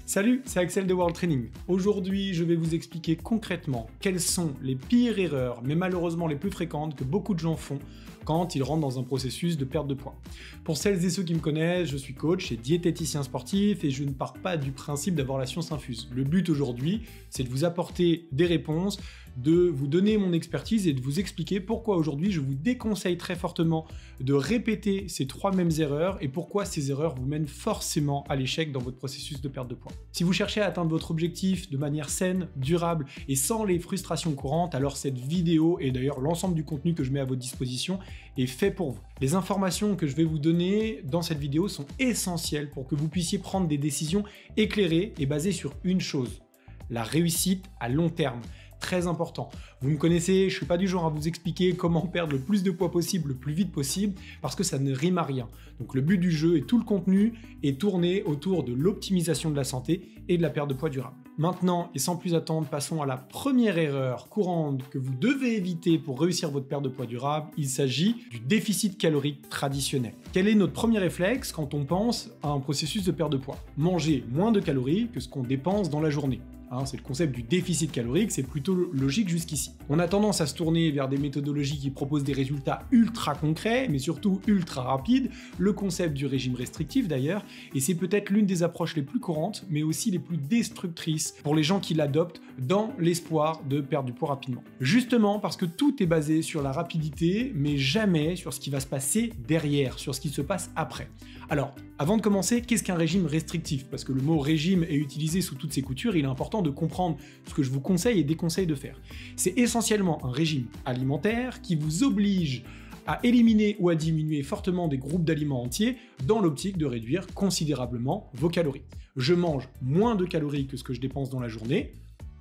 Salut, c'est Axel de World Training. Aujourd'hui, je vais vous expliquer concrètement quelles sont les pires erreurs, mais malheureusement les plus fréquentes que beaucoup de gens font quand ils rentrent dans un processus de perte de poids. Pour celles et ceux qui me connaissent, je suis coach et diététicien sportif et je ne pars pas du principe d'avoir la science infuse. Le but aujourd'hui, c'est de vous apporter des réponses, de vous donner mon expertise et de vous expliquer pourquoi aujourd'hui je vous déconseille très fortement de répéter ces 3 mêmes erreurs et pourquoi ces erreurs vous mènent forcément à l'échec dans votre processus de perte de poids. Si vous cherchez à atteindre votre objectif de manière saine, durable et sans les frustrations courantes, alors cette vidéo et d'ailleurs l'ensemble du contenu que je mets à votre disposition est fait pour vous. Les informations que je vais vous donner dans cette vidéo sont essentielles pour que vous puissiez prendre des décisions éclairées et basées sur une chose, la réussite à long terme. Très important. Vous me connaissez, je suis pas du genre à vous expliquer comment perdre le plus de poids possible, le plus vite possible, parce que ça ne rime à rien. Donc le but du jeu et tout le contenu est tourné autour de l'optimisation de la santé et de la perte de poids durable. Maintenant, et sans plus attendre, passons à la première erreur courante que vous devez éviter pour réussir votre perte de poids durable. Il s'agit du déficit calorique traditionnel. Quel est notre premier réflexe quand on pense à un processus de perte de poids? Manger moins de calories que ce qu'on dépense dans la journée. C'est le concept du déficit calorique, c'est plutôt logique jusqu'ici. On a tendance à se tourner vers des méthodologies qui proposent des résultats ultra concrets, mais surtout ultra rapides, le concept du régime restrictif d'ailleurs, et c'est peut-être l'une des approches les plus courantes, mais aussi les plus destructrices pour les gens qui l'adoptent dans l'espoir de perdre du poids rapidement. Justement parce que tout est basé sur la rapidité, mais jamais sur ce qui va se passer derrière, sur ce qui se passe après. Alors, avant de commencer, qu'est-ce qu'un régime restrictif? Parce que le mot régime est utilisé sous toutes ses coutures, il est important de comprendre ce que je vous conseille et déconseille de faire. C'est essentiellement un régime alimentaire qui vous oblige à éliminer ou à diminuer fortement des groupes d'aliments entiers dans l'optique de réduire considérablement vos calories. Je mange moins de calories que ce que je dépense dans la journée.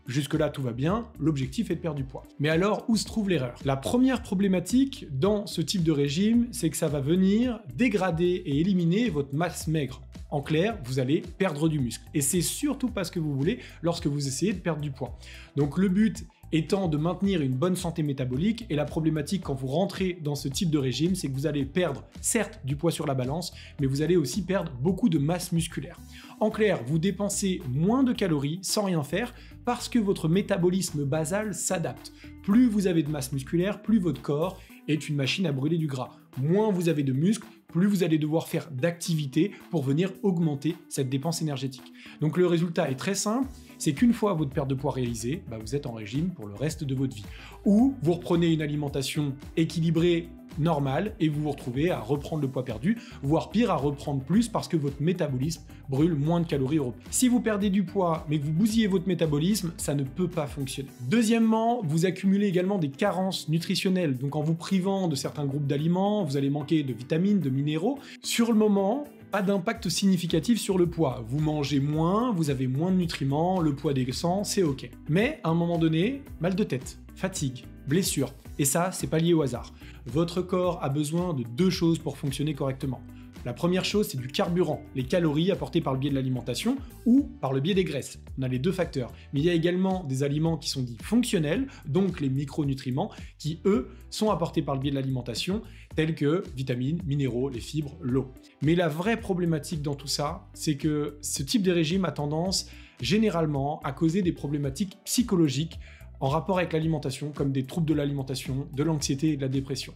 Jusque-là, tout va bien, l'objectif est de perdre du poids. Mais alors, où se trouve l'erreur? La première problématique dans ce type de régime, c'est que ça va venir dégrader et éliminer votre masse maigre. En clair, vous allez perdre du muscle. Et c'est surtout pas ce que vous voulez lorsque vous essayez de perdre du poids. Donc le but étant de maintenir une bonne santé métabolique, et la problématique quand vous rentrez dans ce type de régime, c'est que vous allez perdre certes du poids sur la balance, mais vous allez aussi perdre beaucoup de masse musculaire. En clair, vous dépensez moins de calories sans rien faire parce que votre métabolisme basal s'adapte. Plus vous avez de masse musculaire, plus votre corps est une machine à brûler du gras. Moins vous avez de muscles, plus vous allez devoir faire d'activité pour venir augmenter cette dépense énergétique. Donc le résultat est très simple, c'est qu'une fois votre perte de poids réalisée, vous êtes en régime pour le reste de votre vie. Ou vous reprenez une alimentation équilibrée, normale, et vous vous retrouvez à reprendre le poids perdu, voire pire, à reprendre plus parce que votre métabolisme brûle moins de calories au repas. Si vous perdez du poids, mais que vous bousillez votre métabolisme, ça ne peut pas fonctionner. Deuxièmement, vous accumulez également des carences nutritionnelles. Donc en vous privant de certains groupes d'aliments, vous allez manquer de vitamines, de minéraux. Sur le moment, pas d'impact significatif sur le poids. Vous mangez moins, vous avez moins de nutriments, le poids descend, c'est ok. Mais à un moment donné, mal de tête, fatigue, blessure. Et ça, c'est pas lié au hasard. Votre corps a besoin de 2 choses pour fonctionner correctement. La première chose, c'est du carburant, les calories apportées par le biais de l'alimentation ou par le biais des graisses. On a les 2 facteurs. Mais il y a également des aliments qui sont dits fonctionnels, donc les micronutriments, qui eux sont apportés par le biais de l'alimentation, tels que vitamines, minéraux, les fibres, l'eau. Mais la vraie problématique dans tout ça, c'est que ce type de régime a tendance généralement à causer des problématiques psychologiques en rapport avec l'alimentation, comme des troubles de l'alimentation, de l'anxiété et de la dépression.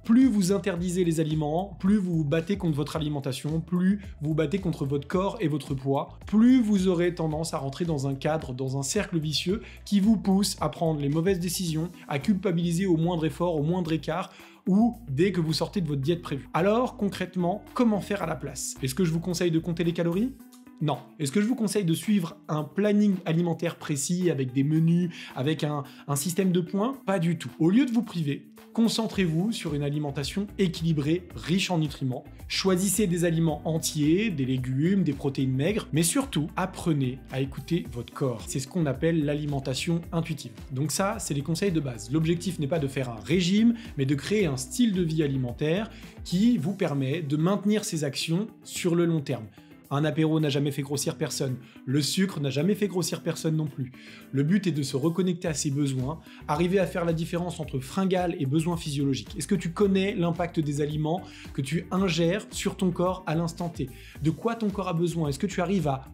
Plus vous interdisez les aliments, plus vous vous battez contre votre alimentation, plus vous vous battez contre votre corps et votre poids, plus vous aurez tendance à rentrer dans un cadre, dans un cercle vicieux qui vous pousse à prendre les mauvaises décisions, à culpabiliser au moindre effort, au moindre écart, ou dès que vous sortez de votre diète prévue. Alors, concrètement, comment faire à la place? Est-ce que je vous conseille de compter les calories? Non. Est-ce que je vous conseille de suivre un planning alimentaire précis avec des menus, avec un système de points? Pas du tout. Au lieu de vous priver, concentrez-vous sur une alimentation équilibrée, riche en nutriments. Choisissez des aliments entiers, des légumes, des protéines maigres, mais surtout, apprenez à écouter votre corps. C'est ce qu'on appelle l'alimentation intuitive. Donc ça, c'est les conseils de base. L'objectif n'est pas de faire un régime, mais de créer un style de vie alimentaire qui vous permet de maintenir ces actions sur le long terme. Un apéro n'a jamais fait grossir personne. Le sucre n'a jamais fait grossir personne non plus. Le but est de se reconnecter à ses besoins, arriver à faire la différence entre fringales et besoins physiologiques. Est-ce que tu connais l'impact des aliments que tu ingères sur ton corps à l'instant T? De quoi ton corps a besoin? Est-ce que tu arrives à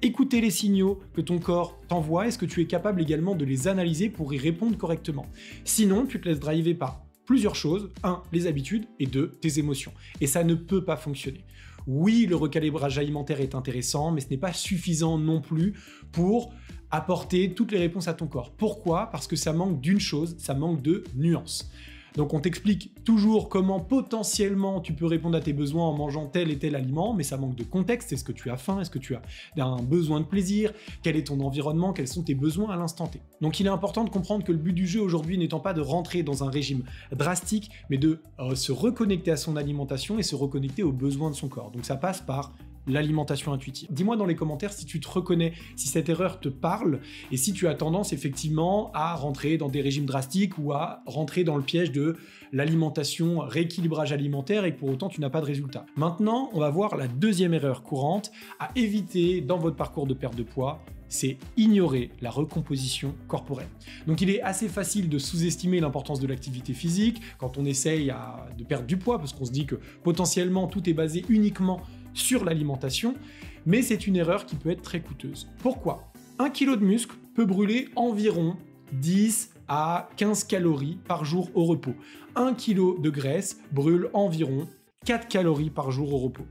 écouter les signaux que ton corps t'envoie. Est-ce que tu es capable également de les analyser pour y répondre correctement? Sinon, tu te laisses driver par plusieurs choses. 1, les habitudes, et 2, tes émotions. Et ça ne peut pas fonctionner. Oui, le recalibrage alimentaire est intéressant, mais ce n'est pas suffisant non plus pour apporter toutes les réponses à ton corps. Pourquoi? Parce que ça manque d'une chose, ça manque de nuances. Donc on t'explique toujours comment potentiellement tu peux répondre à tes besoins en mangeant tel et tel aliment, mais ça manque de contexte. Est-ce que tu as faim? Est-ce que tu as un besoin de plaisir? Quel est ton environnement? Quels sont tes besoins à l'instant T? Donc il est important de comprendre que le but du jeu aujourd'hui n'étant pas de rentrer dans un régime drastique, mais de se reconnecter à son alimentation et se reconnecter aux besoins de son corps. Donc ça passe par l'alimentation intuitive. Dis-moi dans les commentaires si tu te reconnais, si cette erreur te parle et si tu as tendance effectivement à rentrer dans des régimes drastiques ou à rentrer dans le piège de l'alimentation, rééquilibrage alimentaire et pour autant tu n'as pas de résultat. Maintenant, on va voir la deuxième erreur courante à éviter dans votre parcours de perte de poids, c'est ignorer la recomposition corporelle. Donc il est assez facile de sous-estimer l'importance de l'activité physique quand on essaye de perdre du poids parce qu'on se dit que potentiellement tout est basé uniquement sur l'alimentation, mais c'est une erreur qui peut être très coûteuse. Pourquoi? 1 kg de muscle peut brûler environ 10 à 15 calories par jour au repos. 1 kg de graisse brûle environ 4 calories par jour au repos.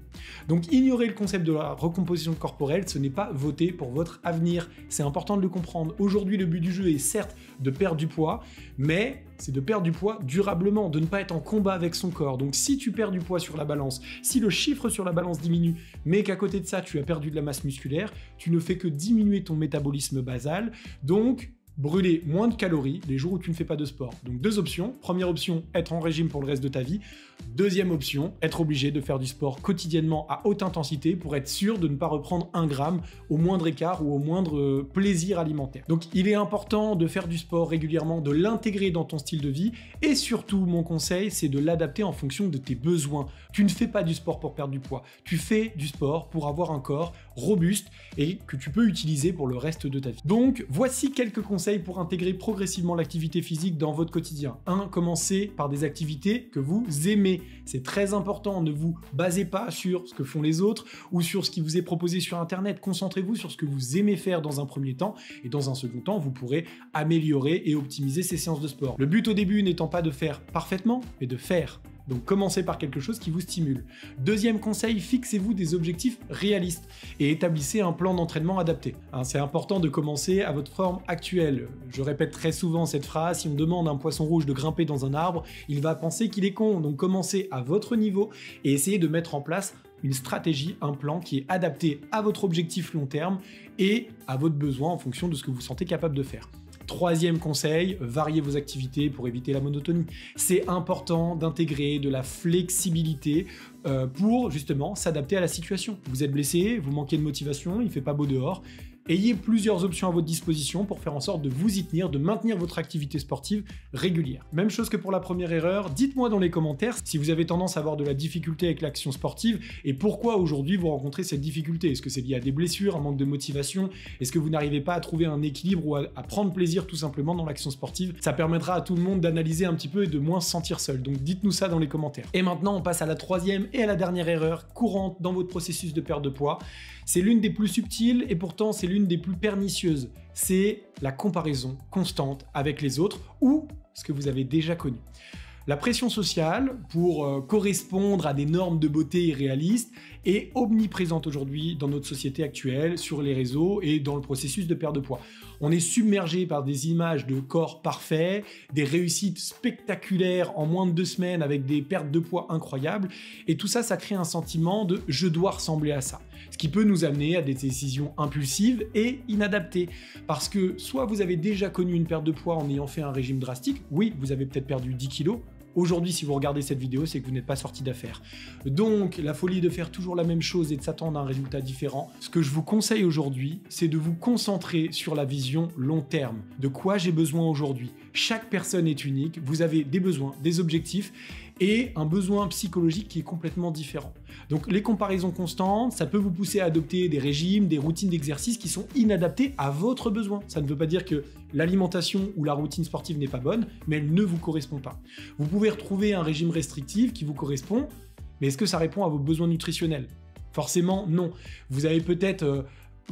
Donc ignorer le concept de la recomposition corporelle, ce n'est pas voter pour votre avenir. C'est important de le comprendre. Aujourd'hui, le but du jeu est certes de perdre du poids, mais c'est de perdre du poids durablement, de ne pas être en combat avec son corps. Donc si tu perds du poids sur la balance, si le chiffre sur la balance diminue, mais qu'à côté de ça, tu as perdu de la masse musculaire, tu ne fais que diminuer ton métabolisme basal. Donc brûler moins de calories les jours où tu ne fais pas de sport. Donc 2 options. Première option, être en régime pour le reste de ta vie. Deuxième option, être obligé de faire du sport quotidiennement à haute intensité pour être sûr de ne pas reprendre 1 gramme au moindre écart ou au moindre plaisir alimentaire. Donc il est important de faire du sport régulièrement, de l'intégrer dans ton style de vie et surtout, mon conseil, c'est de l'adapter en fonction de tes besoins. Tu ne fais pas du sport pour perdre du poids. Tu fais du sport pour avoir un corps robuste et que tu peux utiliser pour le reste de ta vie. Donc voici quelques conseils pour intégrer progressivement l'activité physique dans votre quotidien. 1. Commencez par des activités que vous aimez. C'est très important, ne vous basez pas sur ce que font les autres ou sur ce qui vous est proposé sur Internet. Concentrez-vous sur ce que vous aimez faire dans un premier temps et dans un second temps, vous pourrez améliorer et optimiser ces séances de sport. Le but au début n'étant pas de faire parfaitement, mais de faire. Donc commencez par quelque chose qui vous stimule. Deuxième conseil, fixez-vous des objectifs réalistes et établissez un plan d'entraînement adapté. C'est important de commencer à votre forme actuelle. Je répète très souvent cette phrase, si on demande à un poisson rouge de grimper dans un arbre, il va penser qu'il est con. Donc commencez à votre niveau et essayez de mettre en place une stratégie, un plan qui est adapté à votre objectif long terme et à votre besoin en fonction de ce que vous sentez capable de faire. Troisième conseil, variez vos activités pour éviter la monotonie. C'est important d'intégrer de la flexibilité pour justement s'adapter à la situation. Vous êtes blessé, vous manquez de motivation, il ne fait pas beau dehors. Ayez plusieurs options à votre disposition pour faire en sorte de vous y tenir, de maintenir votre activité sportive régulière. Même chose que pour la première erreur, dites-moi dans les commentaires si vous avez tendance à avoir de la difficulté avec l'action sportive et pourquoi aujourd'hui vous rencontrez cette difficulté. Est-ce que c'est lié à des blessures, un manque de motivation? Est-ce que vous n'arrivez pas à trouver un équilibre ou à prendre plaisir tout simplement dans l'action sportive? Ça permettra à tout le monde d'analyser un petit peu et de moins se sentir seul. Donc dites-nous ça dans les commentaires. Et maintenant, on passe à la troisième et à la dernière erreur courante dans votre processus de perte de poids. C'est l'une des plus subtiles et pourtant c'est l'une des plus pernicieuses. C'est la comparaison constante avec les autres ou ce que vous avez déjà connu. La pression sociale pour correspondre à des normes de beauté irréalistes est omniprésente aujourd'hui dans notre société actuelle, sur les réseaux et dans le processus de perte de poids. On est submergé par des images de corps parfaits, des réussites spectaculaires en moins de 2 semaines avec des pertes de poids incroyables et tout ça, ça crée un sentiment de « je dois ressembler à ça ». Ce qui peut nous amener à des décisions impulsives et inadaptées. Parce que soit vous avez déjà connu une perte de poids en ayant fait un régime drastique, oui, vous avez peut-être perdu 10 kilos. Aujourd'hui, si vous regardez cette vidéo, c'est que vous n'êtes pas sorti d'affaire. Donc, la folie de faire toujours la même chose et de s'attendre à un résultat différent, ce que je vous conseille aujourd'hui, c'est de vous concentrer sur la vision long terme. De quoi j'ai besoin aujourd'hui? Chaque personne est unique, vous avez des besoins, des objectifs et un besoin psychologique qui est complètement différent. Donc les comparaisons constantes, ça peut vous pousser à adopter des régimes, des routines d'exercice qui sont inadaptées à votre besoin. Ça ne veut pas dire que l'alimentation ou la routine sportive n'est pas bonne, mais elle ne vous correspond pas. Vous pouvez retrouver un régime restrictif qui vous correspond, mais est-ce que ça répond à vos besoins nutritionnels? Forcément, non. Vous avez peut-être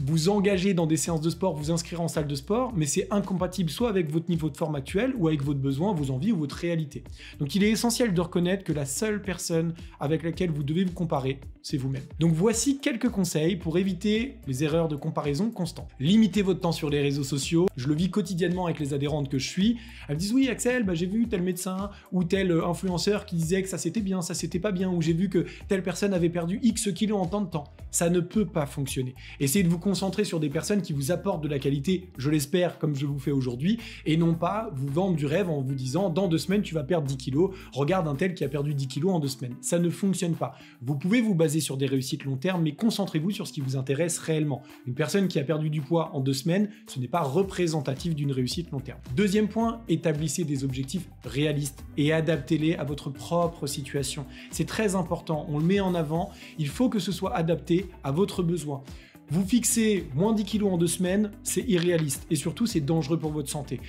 vous engager dans des séances de sport, vous inscrire en salle de sport, mais c'est incompatible soit avec votre niveau de forme actuel ou avec votre besoin, vos envies ou votre réalité. Donc il est essentiel de reconnaître que la seule personne avec laquelle vous devez vous comparer, c'est vous-même. Donc voici quelques conseils pour éviter les erreurs de comparaison constantes. Limitez votre temps sur les réseaux sociaux. Je le vis quotidiennement avec les adhérentes que je suis. Elles me disent oui Axel, j'ai vu tel médecin ou tel influenceur qui disait que ça c'était bien, ça c'était pas bien, ou j'ai vu que telle personne avait perdu X kilos en tant de temps. Ça ne peut pas fonctionner. Essayez de vous concentrer sur des personnes qui vous apportent de la qualité, je l'espère, comme je vous fais aujourd'hui, et non pas vous vendre du rêve en vous disant dans 2 semaines tu vas perdre 10 kilos, regarde un tel qui a perdu 10 kilos en 2 semaines. Ça ne fonctionne pas. Vous pouvez vous baser sur des réussites long terme, mais concentrez-vous sur ce qui vous intéresse réellement. Une personne qui a perdu du poids en 2 semaines, ce n'est pas représentatif d'une réussite long terme. Deuxième point, établissez des objectifs réalistes et adaptez-les à votre propre situation. C'est très important, on le met en avant, il faut que ce soit adapté à votre besoin. Vous fixez moins 10 kilos en 2 semaines, c'est irréaliste et surtout c'est dangereux pour votre santé.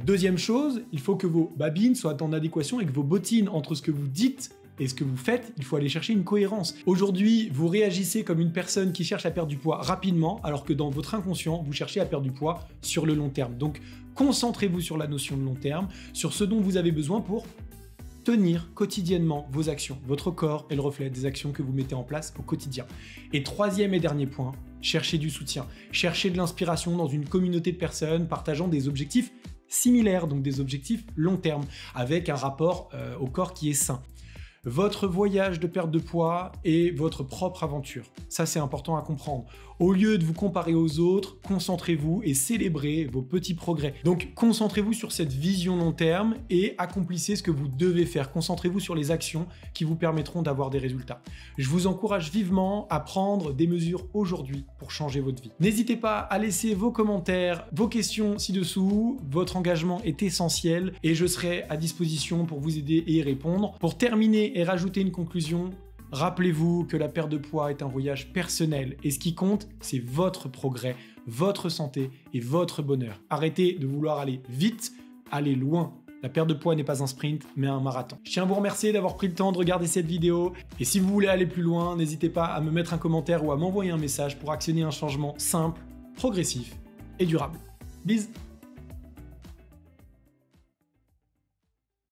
Deuxième chose, il faut que vos babines soient en adéquation avec vos bottines. Entre ce que vous dites et ce que vous faites, il faut aller chercher une cohérence. Aujourd'hui, vous réagissez comme une personne qui cherche à perdre du poids rapidement, alors que dans votre inconscient, vous cherchez à perdre du poids sur le long terme. Donc, concentrez-vous sur la notion de long terme, sur ce dont vous avez besoin pour tenir quotidiennement vos actions. Votre corps est le reflet des actions que vous mettez en place au quotidien. Et troisième et dernier point, cherchez du soutien. Cherchez de l'inspiration dans une communauté de personnes partageant des objectifs similaires, donc des objectifs long terme, avec un rapport au corps qui est sain. Votre voyage de perte de poids est votre propre aventure. Ça, c'est important à comprendre. Au lieu de vous comparer aux autres, concentrez-vous et célébrez vos petits progrès. Donc, concentrez-vous sur cette vision long terme et accomplissez ce que vous devez faire. Concentrez-vous sur les actions qui vous permettront d'avoir des résultats. Je vous encourage vivement à prendre des mesures aujourd'hui pour changer votre vie. N'hésitez pas à laisser vos commentaires, vos questions ci-dessous. Votre engagement est essentiel et je serai à disposition pour vous aider et y répondre. Pour terminer et rajouter une conclusion, rappelez-vous que la perte de poids est un voyage personnel et ce qui compte, c'est votre progrès, votre santé et votre bonheur. Arrêtez de vouloir aller vite, allez loin. La perte de poids n'est pas un sprint, mais un marathon. Je tiens à vous remercier d'avoir pris le temps de regarder cette vidéo. Et si vous voulez aller plus loin, n'hésitez pas à me mettre un commentaire ou à m'envoyer un message pour actionner un changement simple, progressif et durable. Bisous.